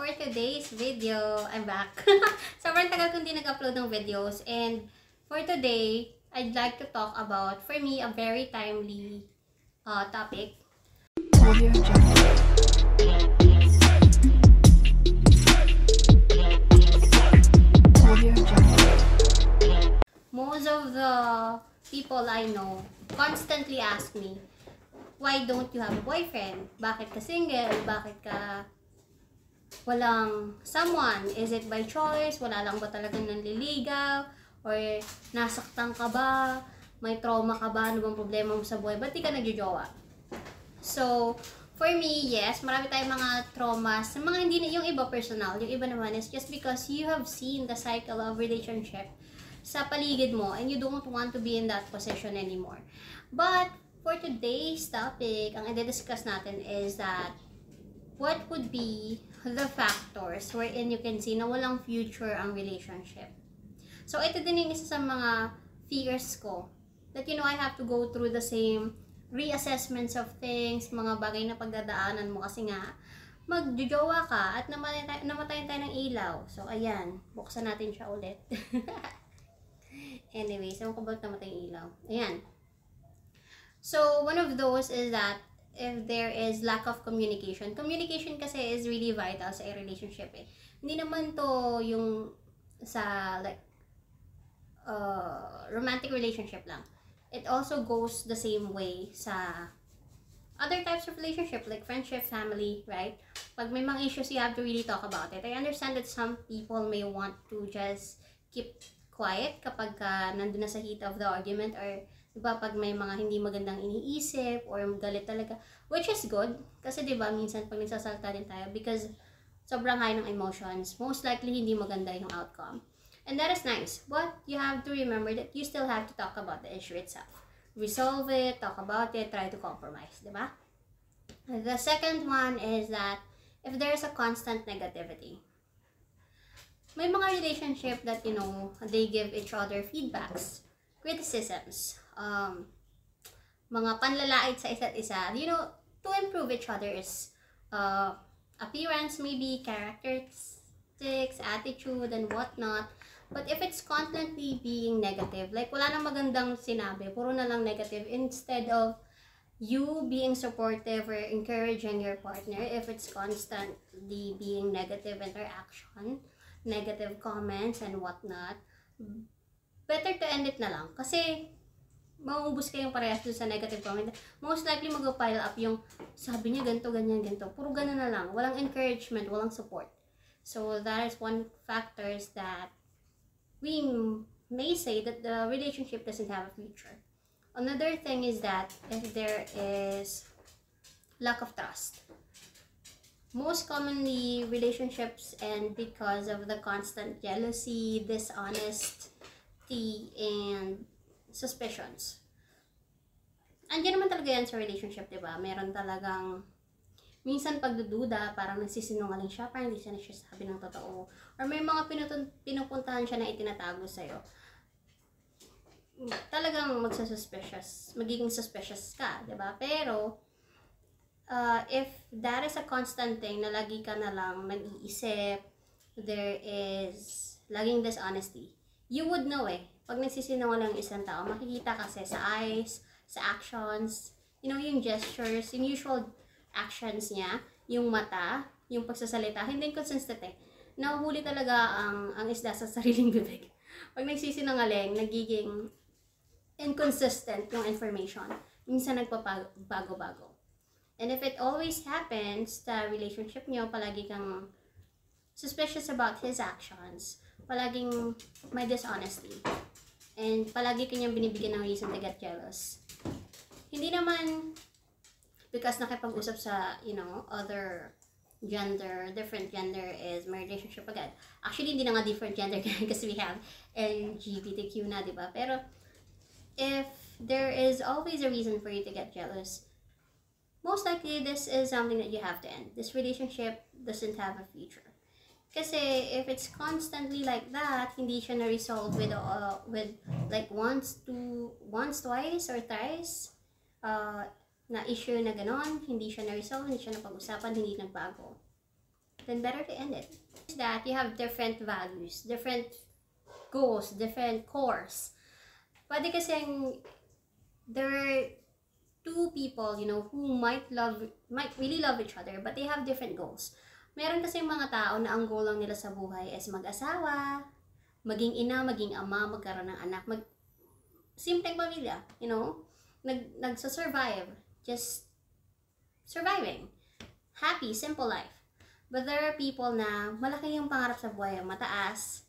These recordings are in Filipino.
for today's video. I'm back. Sobrang tagal kong di nag-upload ng videos. And for today, I'd like to talk about, for me, a very timely topic. Most of the people I know constantly ask me, why don't you have a boyfriend? Bakit ka single? Bakit ka walang someone? Is it by choice? Wala lang ba talagang nanliligaw? Or nasaktan ka ba? May trauma ka ba? Ano bang problema mo sa buhay? Ba't di ka nagjojowa? So, for me, yes, marami tayong mga traumas. Mga hindi na, yung iba personal. Yung iba naman is just because you have seen the cycle of relationship sa paligid mo and you don't want to be in that position anymore. But, for today's topic, ang i-discuss natin is that what would be the factors wherein you can see na walang future ang relationship. So, ito din yung isa sa mga fears ko. That, you know, I have to go through the same reassessments of things, mga bagay na pagdadaanan mo kasi nga, magjojowa ka at namatayan tayo ng ilaw. So, ayan, buksan natin siya ulit. Anyway, so kung ba't namatay yung ilaw? Ayan. So, one of those is that if there is lack of communication. Communication kasi is really vital sa a relationship eh. Hindi naman to yung sa like romantic relationship lang. It also goes the same way sa other types of relationship like friendship, family, right? Pag may mga issues, you have to really talk about it. I understand that some people may want to just keep quiet kapag nandun na sa heat of the argument or diba, pag may mga hindi magandang iniisip or galit talaga, which is good. Kasi diba, minsan pag nagsasalta din tayo because sobrang high ng emotions, most likely hindi maganda yung outcome. And that is nice. But you have to remember that you still have to talk about the issue itself. Resolve it, talk about it, try to compromise, diba? The second one is that if there is a constant negativity, may mga relationship that, you know, they give each other feedbacks, criticisms, mga panlalait sa isa't isa, you know, to improve each other's appearance, maybe characteristics, attitude, and whatnot. But if it's constantly being negative, like wala nang magandang sinabi, puro na lang negative, instead of you being supportive or encouraging your partner, if it's constantly being negative interaction, negative comments, and whatnot, better to end it na lang. Kasi, mauubos kayong parehas dun sa negative comment. Most likely mag-pile up yung sabi niya ganito, ganyan, ganito. Puro ganun na lang. Walang encouragement, walang support. So, that is one factors that we may say that the relationship doesn't have a future. Another thing is that if there is lack of trust. Most commonly, relationships end because of the constant jealousy, dishonesty, and suspicions. Andiyan naman talaga yan sa relationship, diba? Meron talagang, minsan pagdududa, parang nagsisinungaling siya, parang hindi siya nagsasabi ng totoo. Or may mga pinupuntahan siya na itinatago sa'yo. Talagang magiging suspicious ka, diba? Pero, if that is a constant thing na lagi ka na lang nag-iisip, there is laging dishonesty, you would know eh. Pag nagsisinungaling isang tao, makikita kasi sa eyes, sa actions, you know, yung gestures, yung usual actions niya, yung mata, yung pagsasalita, hindi consistent eh. Nahuhuli talaga ang isda sa sariling bibig. Pag nagsisinungaling, nagiging inconsistent yung information. Minsan nagpapabago-bago. And if it always happens, the relationship niyo, palagi kang suspicious about his actions, palaging may dishonesty, and palagi kanyang binibigyan ng reason to get jealous. Hindi naman because nakipag-usap sa, you know, other gender, different gender is my relationship agad. Actually, hindi na nga different gender kasi we have LGBTQ na, diba? Pero, if there is always a reason for you to get jealous, most likely this is something that you have to end. This relationship doesn't have a future. Kasi if it's constantly like that, hindi siya na-resolve with like once, twice, or thrice, na issue na ganon, hindi siya na-resolve, hindi siya napag-usapan, hindi nagbago. then better to end it. That you have different values, different goals, different cores. Pwede kasing there are two people, you know, who might really love each other, but they have different goals. Meron kasing mga tao na ang goal lang nila sa buhay is mag-asawa, maging ina, maging ama, magkaroon ng anak, simpleng pamilya, you know, nagsa-survive, just surviving, happy, simple life. But there are people na malaki yung pangarap sa buhay, mataas.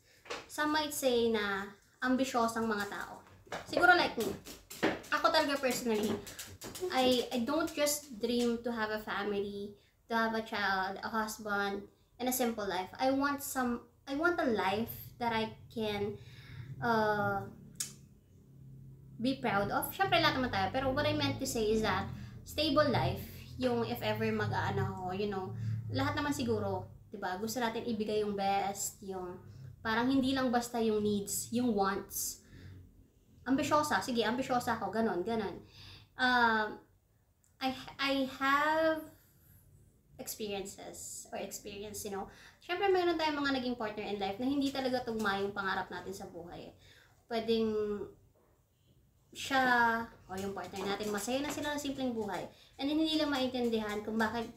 Some might say na ambisyosang mga tao. Siguro like me. Ako talaga personally, I don't just dream to have a family, to have a child, a husband, and a simple life. I want a life that I can be proud of. Syempre lahat naman tayo, pero what I meant to say is that stable life, yung if ever mag-aano ko, you know, lahat naman siguro, 'di ba? Gusto natin ibigay yung best, yung parang hindi lang basta yung needs, yung wants. Ambisyosa, sige, ambisyosa ako, ganon. I have experience, you know. Syempre mayroon tayong mga naging partner in life na hindi talaga tugma yung pangarap natin sa buhay. Pwedeng siya o yung partner natin masaya na sila ng simpleng buhay. And then hindi lang maintindihan kung bakit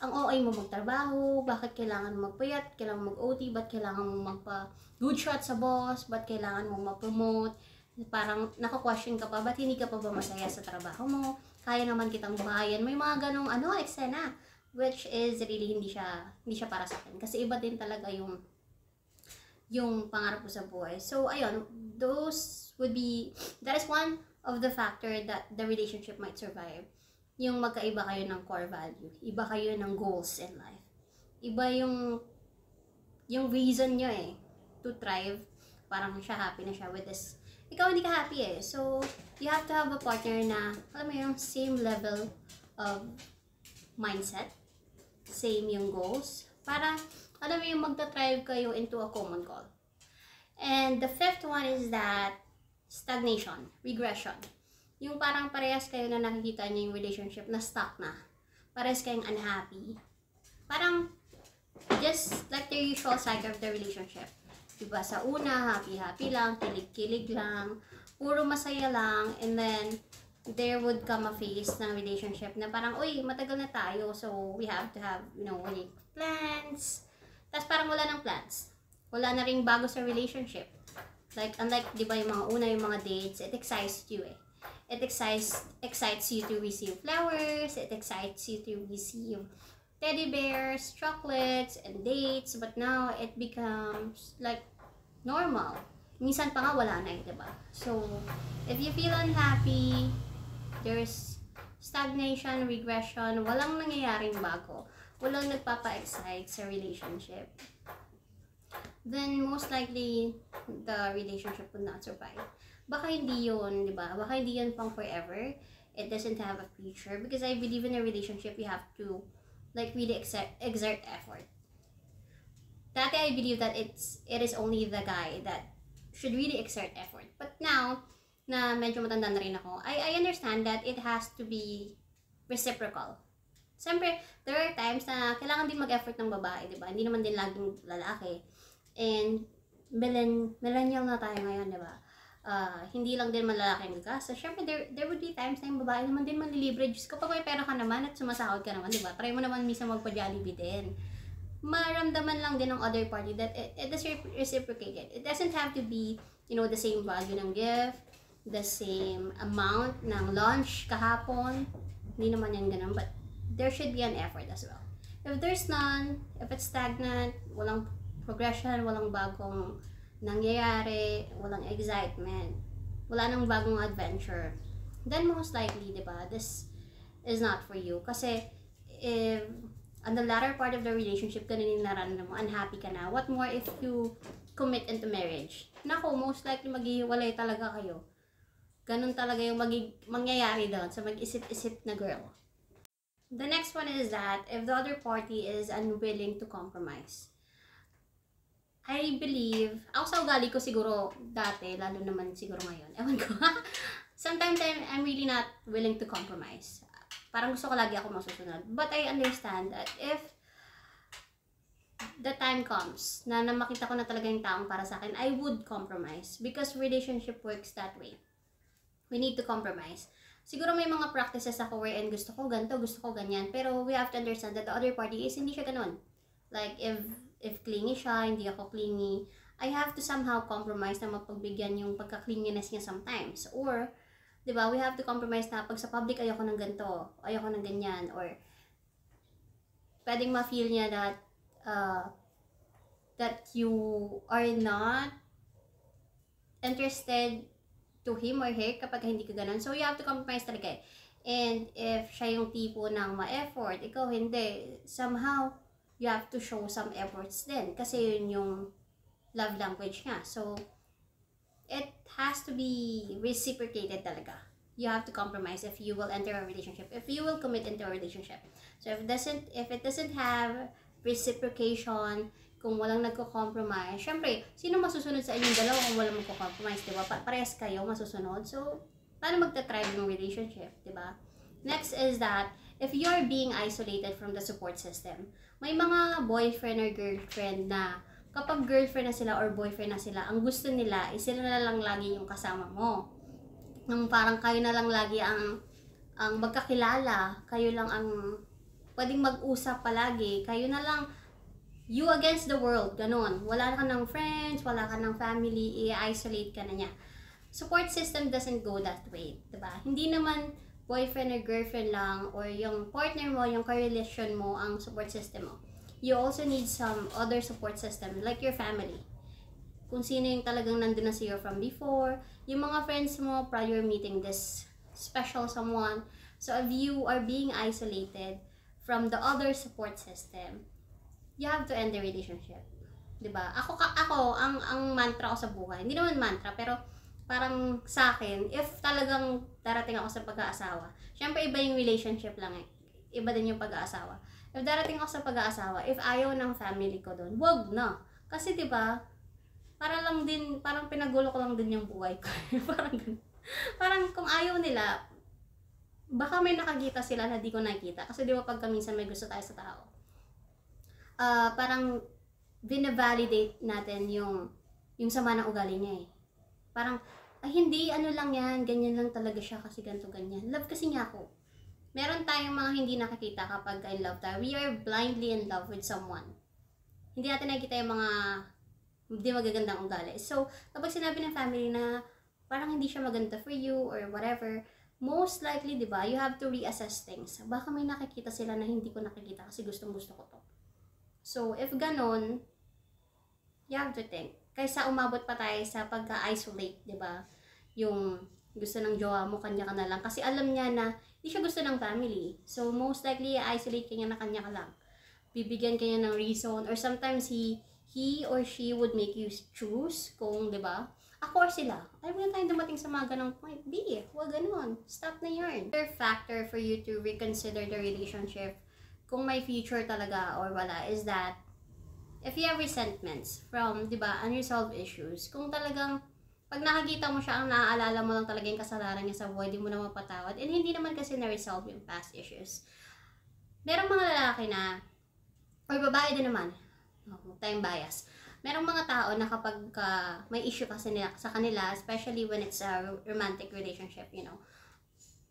ang OA mo magtrabaho, bakit kailangan mo magpuyat, kailangan mo mag-OT, ba't kailangan mo magpa-good shot sa boss, ba't kailangan mo ma-promote. Parang naka-question ka pa, ba't hindi ka pa ba masaya sa trabaho mo? Kaya naman kitang buhayan. May mga ganong eksena, which is really hindi siya para sa akin. Kasi iba din talaga yung pangarap ko sa buhay. So, ayun, that is one of the factor that the relationship might survive. Yung magkaiba kayo ng core value. Iba kayo ng goals in life. Iba yung reason nyo to thrive. Parang siya happy na siya with this. Ikaw hindi ka happy So, you have to have a partner na, alam mo yung same level of mindset. Same yung goals. Para, alam mo yung magta-thrive kayo into a common goal. And the fifth one is that stagnation, regression. Yung parang parehas kayo na nakikita niyo yung relationship na stuck na. Parehas kayong unhappy. Parang, just like the usual cycle of the relationship. Diba, sa una, happy-happy lang, kilig-kilig lang, puro masaya lang, and then, there would come a phase ng relationship na parang, uy, matagal na tayo, so we have to have, you know, plans. Tapos parang wala ng plans. Wala na ring bago sa relationship. Like, unlike, di ba, yung mga una, yung mga dates, it excites you It excites you to receive flowers, it excites you to receive teddy bears, chocolates, and dates, but now it becomes like normal. Minsan pa nga wala na diba? So, if you feel unhappy, there's stagnation, regression, walang nangyayaring bago, walang nagpapa-excite sa relationship, then most likely, the relationship will not survive. Baka hindi yun, di ba? Baka hindi yun pang forever. It doesn't have a future. Because I believe in a relationship, you have to, like, really exert effort. Dati I believe that it is only the guy that should really exert effort. But now, na medyo matanda na rin ako, I understand that it has to be reciprocal. Siyempre, there are times na kailangan din mag-effort ng babae, di ba? Hindi naman din laging lalaki. And millennial na tayo ngayon, di ba? Hindi lang din malalaki ang gagasa. Siyempre, there would be times na yung babae naman din manlilibre. Diyos ko, pag may pera ka naman at sumasahod ka naman, di ba? Try mo naman minsan magpa-Jollibee din. Maramdaman lang din ng other party that it is reciprocated. It doesn't have to be, you know, the same value ng gift, the same amount ng lunch kahapon. Hindi naman yan ganun. But there should be an effort as well. If there's none, if it's stagnant, walang progression, walang bagong nangyayari, walang excitement, wala nang bagong adventure, then most likely, di ba, this is not for you. Kasi, if on the latter part of the relationship, ganun yung nararamdaman mo, unhappy ka na, what more if you commit into marriage? Naku, most likely maghihiwalay talaga kayo. Ganun talaga yung mangyayari doon sa mag-isip-isip na girl. The next one is that if the other party is unwilling to compromise. I believe, ako sa ugali ko siguro dati, lalo naman siguro ngayon, ewan ko, sometimes I'm really not willing to compromise. Parang gusto ko lagi ako masusunod. But I understand that if the time comes na makita ko na talaga yung taong para sa akin, I would compromise. Because relationship works that way. We need to compromise. Siguro may mga practices ako wherein gusto ko ganito, gusto ko ganyan. Pero we have to understand that the other party is hindi siya ganun. Like, if clingy siya, hindi ako clingy, I have to somehow compromise na mapagbigyan yung pagka-clinginess niya sometimes. Or, di ba, we have to compromise na pag sa public ayoko ng ganito, ayoko ng ganyan. Or, pwedeng ma-feel niya that you are not interested to him or her kapag hindi ka ganun. So, you have to compromise talaga eh. And if siya yung tipo ng ma-effort, ikaw hindi, somehow, you have to show some efforts din. Kasi yun yung love language niya. So, it has to be reciprocated talaga. You have to compromise if you will enter a relationship. If you will commit into a relationship. So, if it doesn't have reciprocation, kung walang nagko-compromise, syempre, sino masusunod sa inyong dalawa kung walang magko-compromise, diba? Parehas kayo masusunod. So, paano magta-thrive ng relationship, diba? Next is that, if you're being isolated from the support system, may mga boyfriend or girlfriend na kapag girlfriend na sila or boyfriend na sila, ang gusto nila is sila na lang lagi yung kasama mo. Nang parang kayo na lang lagi ang magkakilala, kayo lang ang pwedeng mag-usap palagi, kayo na lang you against the world, ganon. Wala ka ng friends, wala ka ng family, i-isolate ka na niya. Support system doesn't go that way, diba? Hindi naman boyfriend or girlfriend lang or yung partner mo, yung ka-relation mo ang support system mo. You also need some other support system like your family. Kung sino yung talagang nandun na sa'yo from before, yung mga friends mo prior meeting this special someone. So if you are being isolated from the other support system, you have to end the relationship. Diba? Ako ang mantra ko sa buhay, hindi naman mantra, pero parang sa akin, if talagang darating ako sa pag-aasawa, syempre iba yung relationship lang eh. Iba din yung pag-aasawa. If darating ako sa pag-aasawa, if ayaw ng family ko doon, wag na. Kasi diba, parang pinagulo ko lang din yung buhay ko. parang kung ayaw nila, baka may nakakita sila na di ko nakita. Kasi diba pagka minsan may gusto tayo sa tao, parang binavalidate natin yung sama ng ugali niya eh. Parang, ay hindi, ano lang yan, ganyan lang talaga siya kasi ganito ganyan. Love kasi niya ako. Meron tayong mga hindi nakakita kapag in love tayo. We are blindly in love with someone. Hindi natin nakikita yung mga hindi magagandang ugali. So, kapag sinabi ng family na parang hindi siya maganda for you or whatever, most likely, di ba, you have to reassess things. Baka may nakikita sila na hindi ko nakikita kasi gustong-gusto ko to. So, if ganon, you have to think. Kaysa umabot pa tayo sa pagka-isolate, di ba? Yung gusto ng jowa mo, kanya ka na lang. Kasi alam niya na hindi siya gusto ng family. So, most likely, isolate ka niya na kanya ka lang. Bibigyan ka niya ng reason. Or sometimes, he or she would make you choose kung, di ba? Ako or sila. Ay, wala tayong dumating sa mga ganong point. B, huwag ganon. Stop na yarn. Another factor for you to reconsider the relationship kung may future talaga or wala is that if you have resentments from, di ba, unresolved issues, kung talagang pag nakakita mo siya, ang naaalala mo lang talaga yung kasalanan niya sa buhay, di mo na mapatawad, and hindi naman kasi na-resolve yung past issues. Merong mga lalaki na, or babae din naman, tayong bias, merong mga tao na kapag may issue kasi sa kanila, especially when it's a romantic relationship, you know,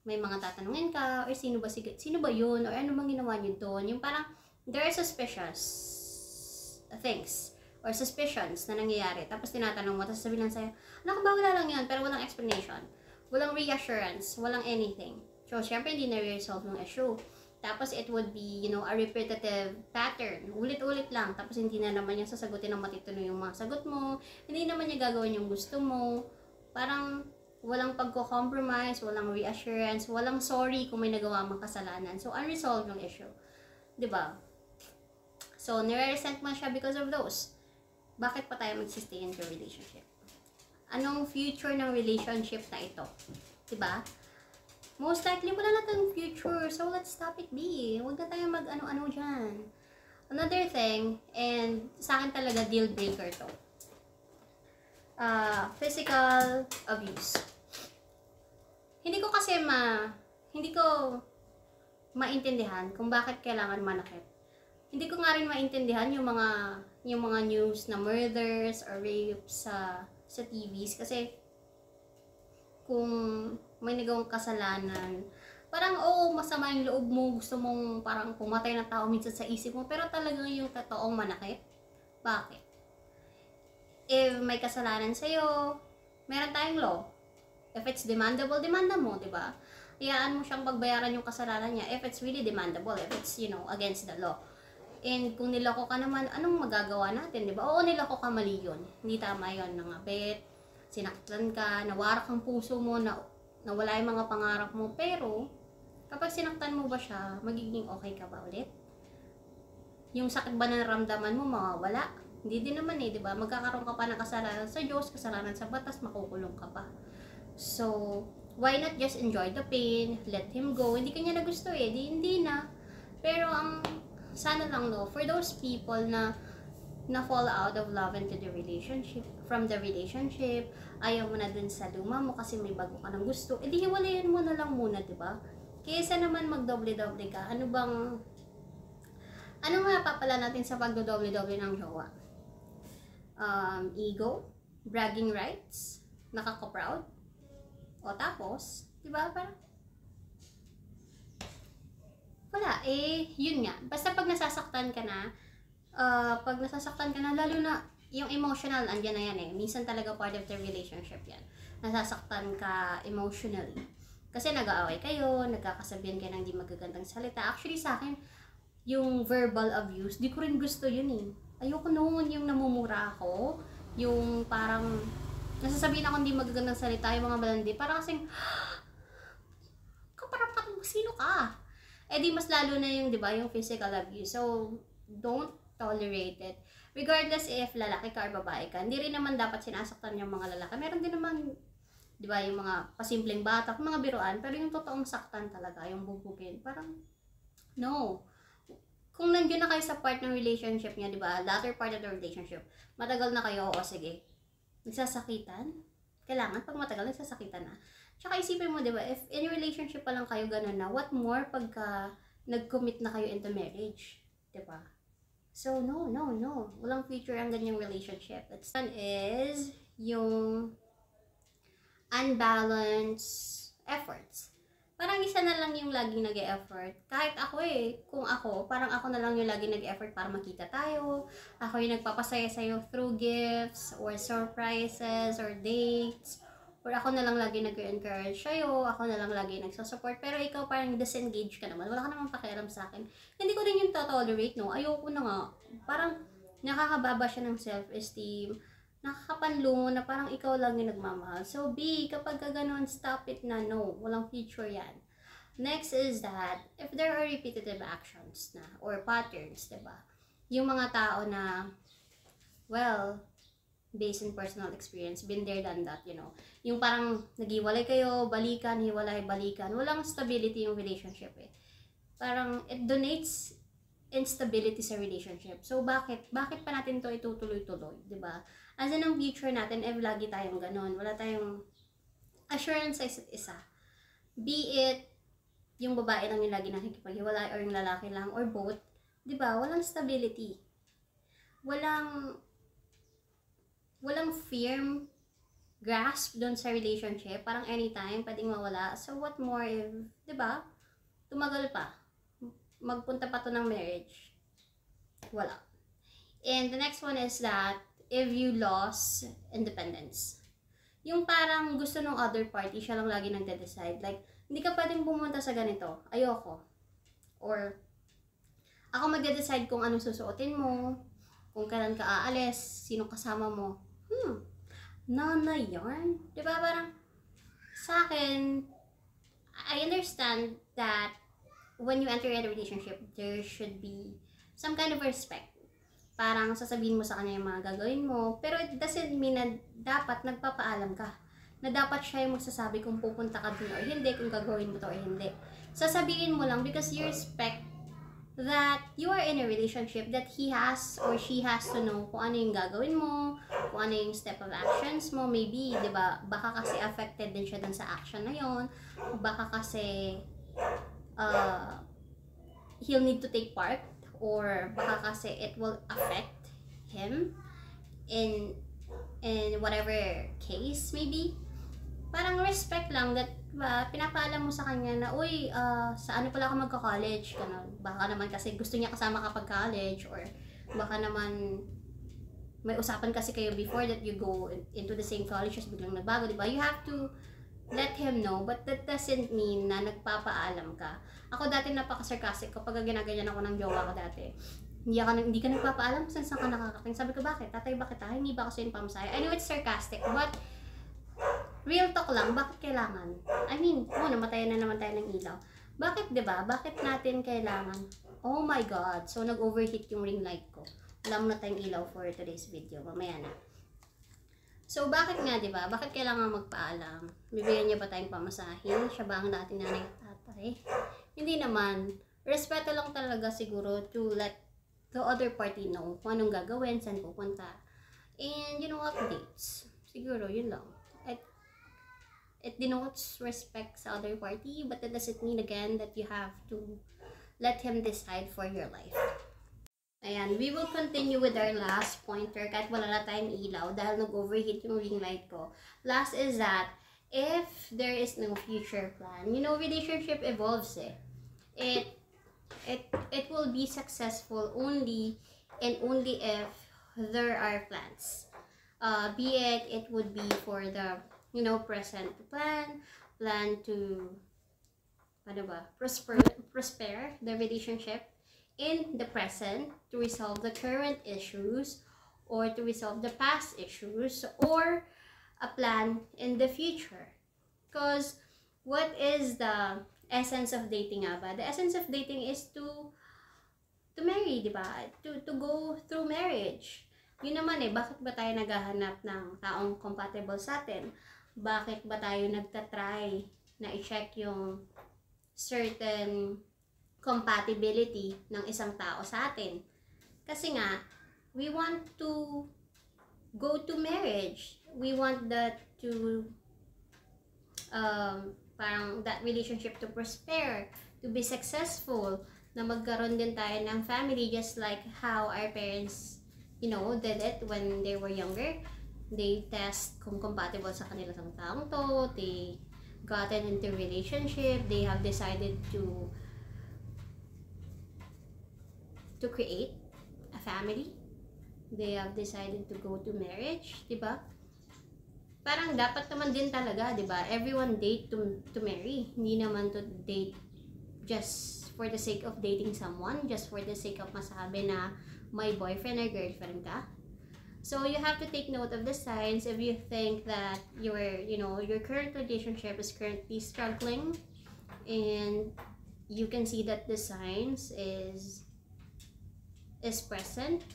may mga tatanungin ka, or sino ba yun, or ano bang ginawa niyo doon, yung parang, there are suspicious things or suspicions na nangyayari. Tapos tinatanong mo, tapos sabihin lang sa'yo, anak ba, wala lang yan, pero walang explanation. Walang reassurance, walang anything. So, syempre, hindi na-resolve yung issue. Tapos, it would be, you know, a repetitive pattern. Ulit-ulit lang. Tapos, hindi na naman niya sasagutin ng matituloy yung mga sagot mo. Hindi naman niya gagawin yung gusto mo. Parang, walang pagko-compromise, walang reassurance, walang sorry kung may nagawa mang kasalanan. So, unresolved yung issue. Diba? So, nire-resent mo siya because of those. Bakit pa tayo mag-stay in the relationship? Anong future ng relationship na ito? Diba? Most likely, wala na tayong future. So, let's stop it be. Huwag na tayo mag-ano-ano dyan. Another thing, and sa akin talaga deal breaker to. Physical abuse. Hindi ko maintindihan kung bakit kailangan manakit Hindi ko nga rin maintindihan yung mga news na murders or rapes sa TVs kasi kung may nagawang kasalanan, parang oo, masama yung loob mo, gusto mong parang pumatay ng tao minsan sa isip mo, pero talagang yung totoong manakit. Bakit? If may kasalanan sa'yo, meron tayong law. If it's demandable, demanda mo, di ba? Hayaan mo siyang pagbayaran yung kasalanan niya if it's really demandable, if it's, against the law. And kung niloko ka naman, anong magagawa natin, di ba? Oo, niloko ka, mali yun. Hindi tama yun. Nangabit, sinaktan ka, nawarak ang puso mo, nawala yung mga pangarap mo. Pero, kapag sinaktan mo ba siya, magiging okay ka ba ulit? Yung sakit ba na naramdaman mo, mawawala? Hindi din naman di ba? Magkakaroon ka pa ng kasalanan sa Diyos, kasalanan sa batas, makukulong ka pa. So, why not just enjoy the pain, let him go? Hindi kanya na gusto hindi na. Pero sana lang for those people na fall out of love into the relationship, from the relationship, ayaw mo na dun sa luma mo kasi may bago ka ng gusto, edi hiwalayan mo na lang muna, di ba? Kaysa naman magdoble-doble ka, ano nga papala natin sa pagdodoble-doble ng jowa? Ego, bragging rights, nakaka-proud, o tapos, di ba, parang wala, yun nga. Basta pag nasasaktan ka na, lalo na yung emotional, andyan na yan minsan talaga part of the relationship yan. Nasasaktan ka emotionally. Kasi nag-aaway kayo, nagkakasabihan kayo ng di magagandang salita. Actually sa akin, yung verbal abuse, di ko rin gusto yun Ayoko noon yung namumura ako, yung parang nasasabihin ako hindi magagandang salita, yung mga malandi, parang kasing kaparapat mo, sino ka? Di mas lalo na yung, di ba, yung physical abuse. So, don't tolerate it. Regardless if lalaki ka or babae ka, hindi rin naman dapat sinasaktan yung mga lalaki. Meron din naman, di ba, yung mga pasimpleng bata, mga biruan, pero yung totoong saktan talaga, yung bubugin, parang, no. Kung nandiyon na kayo sa part ng relationship niya, di ba, latter part of the relationship, matagal na kayo, sige, nagsasakitan, kailangan pag matagal, nagsasakitan na. Tsaka isipin mo, di ba, if in relationship pa lang kayo ganun na, what more pagka nag-commit na kayo into marriage, di ba? So, no. Walang future ang ganyang relationship. Next one is yung unbalanced efforts. Parang isa na lang yung laging nag-e-effort. Kahit ako kung ako, parang ako na lang yung laging nag-e-effort para makita tayo. Ako yung nagpapasaya sa'yo through gifts, or surprises, or dates. Or ako na lang lagi nag-encourage sa'yo, ako na lang lagi nagsusupport. Pero ikaw parang disengage ka naman. Wala ka namang pakialam sa akin. Hindi ko rin yung tolerate, Ayoko na nga. Parang nakakababa siya ng self-esteem. Nakakapanlungo na parang ikaw lang yung nagmamahal. So B, kapag gano'n, stop it na. No, walang future yan. Next is that, if there are repetitive actions na, or patterns, diba? Yung mga tao na, well, based in personal experience, been there, done that, Yung parang naghiwalay kayo, balikan, hiwalay, balikan. Walang stability yung relationship Parang it donates instability sa relationship. So bakit pa natin to itutuloy-tuloy, 'di ba? As in ang future natin, lagi tayong ganon. Wala tayong assurance sa isa't isa. Be it yung babae lang yung lagi nakikipaghiwalay, or yung lalaki lang, or both, 'di ba? Walang stability. Walang firm grasp doon sa relationship. Parang anytime pwedeng mawala. So what more if, 'di ba? Tumagal pa. Magpunta pa to ng marriage. Wala. And the next one is that if you lost independence. Yung parang gusto ng other party, siya lang lagi nagde-decide. Like, hindi ka pwedeng pumunta sa ganito. Ayoko. Or, ako magde-decide kung anong susuotin mo, kung kailan ka aalis, sino kasama mo. Nanay yarn. Diba parang, sa akin, I understand that when you enter a relationship, there should be some kind of respect. Parang sasabihin mo sa kanya yung mga gagawin mo, pero it doesn't mean na dapat nagpapaalam ka. Na dapat siya yung magsasabi kung pupunta ka dun or hindi, kung gagawin mo to or hindi. Sasabihin mo lang because you respect that you are in a relationship, that he has or she has to know kung ano yung gagawin mo, kung ano yung step of actions mo. Maybe, di ba, baka kasi affected din siya dun sa action na yon. Baka kasi he'll need to take part or baka kasi it will affect him in whatever case maybe. Parang respect lang that pinapaalam mo sa kanya na, uy, sa ano pala ako magka-college, ganun. Baka naman kasi gusto niya kasama kapag college, or baka naman may usapan kasi kayo before that you go into the same college, just biglang nagbago, di ba? You have to let him know, but that doesn't mean na nagpapaalam ka. Ako dati napaka-sarcastic kapag ginaganyan ako ng jowa ko dati. Hindi ka nagpapaalam kung saan ka nakakating. Sabi ko, bakit? Tatay ba kita? Hindi ba kasi yung pamsaya? I know it's sarcastic, but real talk lang, bakit kailangan? I mean, namatayan na naman tayo ng ilaw. Bakit, diba? Bakit natin kailangan? Oh my God. So, nag-overheat yung ring light ko. Wala mo na tayong ilaw for today's video. Mamaya na. So, bakit nga, diba? Bakit kailangan magpaalam? Bibigyan niya ba tayong pamasahin? Siya ba ang dating nanay at tatay? Hindi naman. Respeto lang talaga siguro to let the other party know kung anong gagawin, saan pupunta. And, updates. Siguro, yun lang. It denotes respect sa other party, but that doesn't mean again that you have to let him decide for your life. Ayan, we will continue with our last pointer kahit wala na tayong ilaw dahil nag-overheat yung ring light ko. Last is that if there is no future plan, relationship evolves eh. It will be successful only and only if there are plans. Be it would be for the present plan to prosper the relationship in the present, to resolve the current issues, or to resolve the past issues, or a plan in the future. Because what is the essence of dating nga ba? The essence of dating is to marry, di ba? To go through marriage. Yun naman bakit ba tayo naghahanap ng taong compatible sa atin? Bakit ba tayo nagtatry na i-check yung certain compatibility ng isang tao sa atin? Kasi nga, we want to go to marriage. We want that to, parang that relationship to prosper, to be successful, na magkaroon din tayo ng family just like how our parents, did it when they were younger. They test kung compatible sa kanila sa taong to. They gotten into relationship. They have decided to create a family. They have decided to go to marriage, diba? Parang dapat naman din talaga, diba? Everyone date to marry. Hindi naman to date just for the sake of dating someone, just for the sake of masabi na may boyfriend or girlfriend ka. So you have to take note of the signs if you think that your current relationship is currently struggling, and you can see that the signs is present.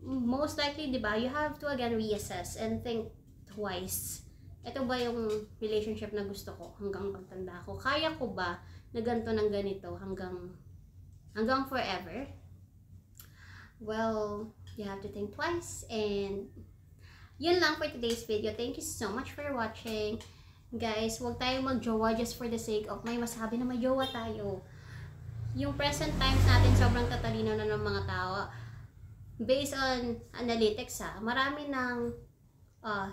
Most likely, diba, you have to again reassess and think twice. Ito ba yung relationship na gusto ko hanggang pagtanda ko? Kaya ko ba na ganito ng ganito hanggang forever? Well, you have to think twice. And yun lang for today's video. Thank you so much for watching. Guys, huwag tayong magjowa just for the sake of may masabi na may jowa tayo. Yung present times natin sobrang tatalino na ng mga tao. Based on analytics marami ng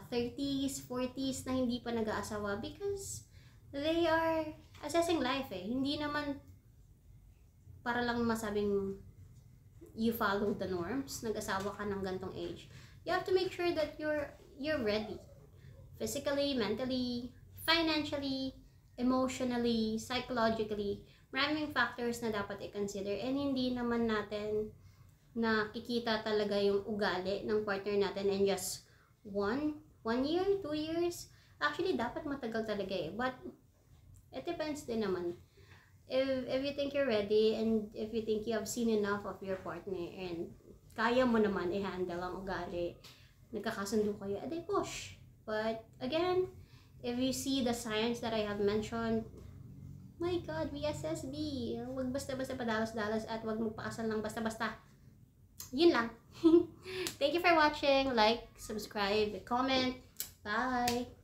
30s, 40s na hindi pa nag-aasawa because they are assessing life Hindi naman para lang masabing you follow the norms, nag-asawa ka ng gantong age. You have to make sure that you're ready. Physically, mentally, financially, emotionally, psychologically. Maraming factors na dapat i-consider, and hindi naman natin nakikita talaga yung ugali ng partner natin in just 1 year, 2 years. Actually, dapat matagal talaga but it depends din naman. If you think you're ready, and if you think you have seen enough of your partner and kaya mo naman i-handle ang ugali, nagkakasundo kayo, edi push. But again, if you see the signs that I have mentioned, my God, VSSB, wag basta-basta padalos-dalos at wag magpakasal lang basta-basta. Yun lang. Thank you for watching. Like, subscribe, comment. Bye!